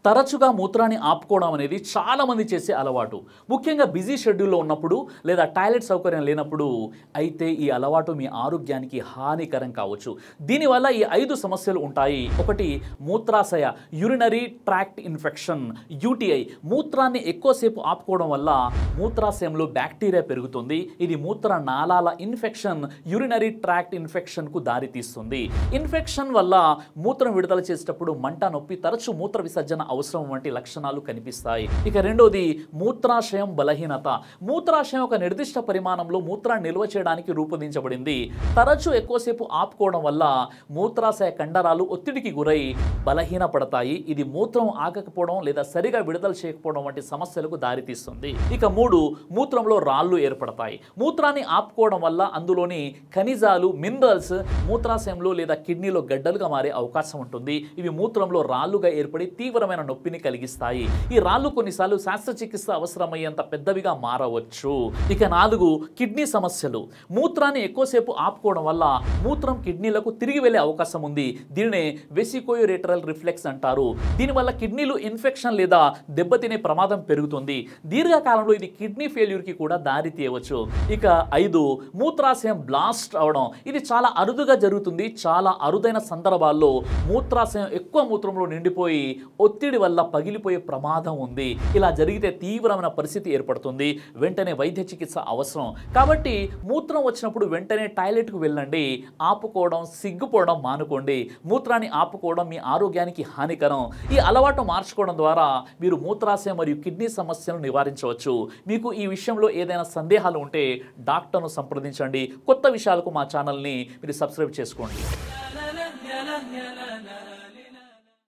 తరచుగా మూత్రాన్ని ఆపుకోవడం అనేది చాలామంది చేసే అలవాటు. ముఖ్యంగా బిజీ షెడ్యూల్లో ఉన్నప్పుడు లేదా టాయిలెట్ సౌకర్యం లేనప్పుడు. అయితే ఈ అలవాటు మీ ఆరోగ్యానికి హానికరం కావచ్చు. దీనివల్ల ఈ 5 సమస్యలు ఉంటాయి. ఒకటి, మూత్రాశయ యూరినరీ ట్రాక్ట్ ఇన్ఫెక్షన్ UTI. మూత్రాన్ని ఎక్కువసేపు ఆపుకోవడం వల్ల మూత్రాశయంలో బ్యాక్టీరియా పెరుగుతుంది. ఇది మూత్ర నాళాల ఇన్ఫెక్షన్ యూరినరీ ట్రాక్ట్ ఇన్ఫెక్షన్కు దారితీస్తుంది. ఇన్ఫెక్షన్ వల్ల మూత్రం విడుదల చేసేటప్పుడు మంట, నొప్పి, తరచు మూత్ర విసర్జన అవసరం వంటి లక్షణాలు కనిపిస్తాయి. ఇక రెండోది, మూత్రాశయం బలహీనత. మూత్రాశయం ఒక నిర్దిష్ట పరిమాణంలో మూత్రాన్ని నిల్వ చేయడానికి రూపొందించబడింది. తరచూ ఎక్కువసేపు ఆపుకోవడం వల్ల మూత్రాశయ కండరాలు ఒత్తిడికి గురై బలహీనపడతాయి. ఇది మూత్రం ఆగకపోవడం లేదా సరిగా విడుదల చేయకపోవడం వంటి సమస్యలకు దారితీస్తుంది. ఇక 3, మూత్రంలో రాళ్ళు ఏర్పడతాయి. మూత్రాన్ని ఆపుకోవడం వల్ల అందులోని ఖనిజాలు, మినరల్స్ మూత్రాశయంలో లేదా కిడ్నీలో గడ్డలుగా మారే అవకాశం ఉంటుంది. ఇవి మూత్రంలో రాళ్ళుగా ఏర్పడి తీవ్రమైన నొప్పిని కలిగిస్తాయి. ఈ రాళ్ళు కొన్నిసార్లు శస్త్రచికిత్స అవసరమయ్యేంత పెద్దవిగా మారవచ్చు. ఇక 4, కిడ్నీ సమస్యలు. మూత్రాన్ని ఎక్కువసేపు ఆపుకోవడం వల్ల మూత్రం కిడ్నీలకు తిరిగి వెళ్లే అవకాశం ఉంది. దీనినే వెసికోయూరేటరల్ రిఫ్లెక్స్ అంటారు. దీనివల్ల కిడ్నీలు ఇన్ఫెక్షన్ లేదా దెబ్బతినే ప్రమాదం పెరుగుతుంది. దీర్ఘకాలంలో ఇది కిడ్నీ ఫెయిల్యూర్కి కూడా దారి తీయవచ్చు. ఇక 5, మూత్రాశయం బ్లాస్ట్ అవడం. ఇది చాలా అరుదుగా జరుగుతుంది. చాలా అరుదైన సందర్భాల్లో మూత్రాశయం ఎక్కువ మూత్రంలో నిండిపోయి ఒత్తిడి వల్ల పగిలిపోయే ప్రమాదం ఉంది. ఇలా జరిగితే తీవ్రమైన పరిస్థితి ఏర్పడుతుంది. వెంటనే వైద్య చికిత్స అవసరం. కాబట్టి మూత్రం వచ్చినప్పుడు వెంటనే టాయిలెట్కు వెళ్ళండి. ఆపుకోవడం, సిగ్గుపోవడం మానుకోండి. మూత్రాన్ని ఆపుకోవడం మీ ఆరోగ్యానికి హానికరం. ఈ అలవాటు మార్చుకోవడం ద్వారా మీరు మూత్రాశయం మరియు కిడ్నీ సమస్యలను నివారించవచ్చు. మీకు ఈ విషయంలో ఏదైనా సందేహాలు ఉంటే డాక్టర్ను సంప్రదించండి. కొత్త విషయాలకు మా ఛానల్ని మీరు సబ్స్క్రైబ్ చేసుకోండి.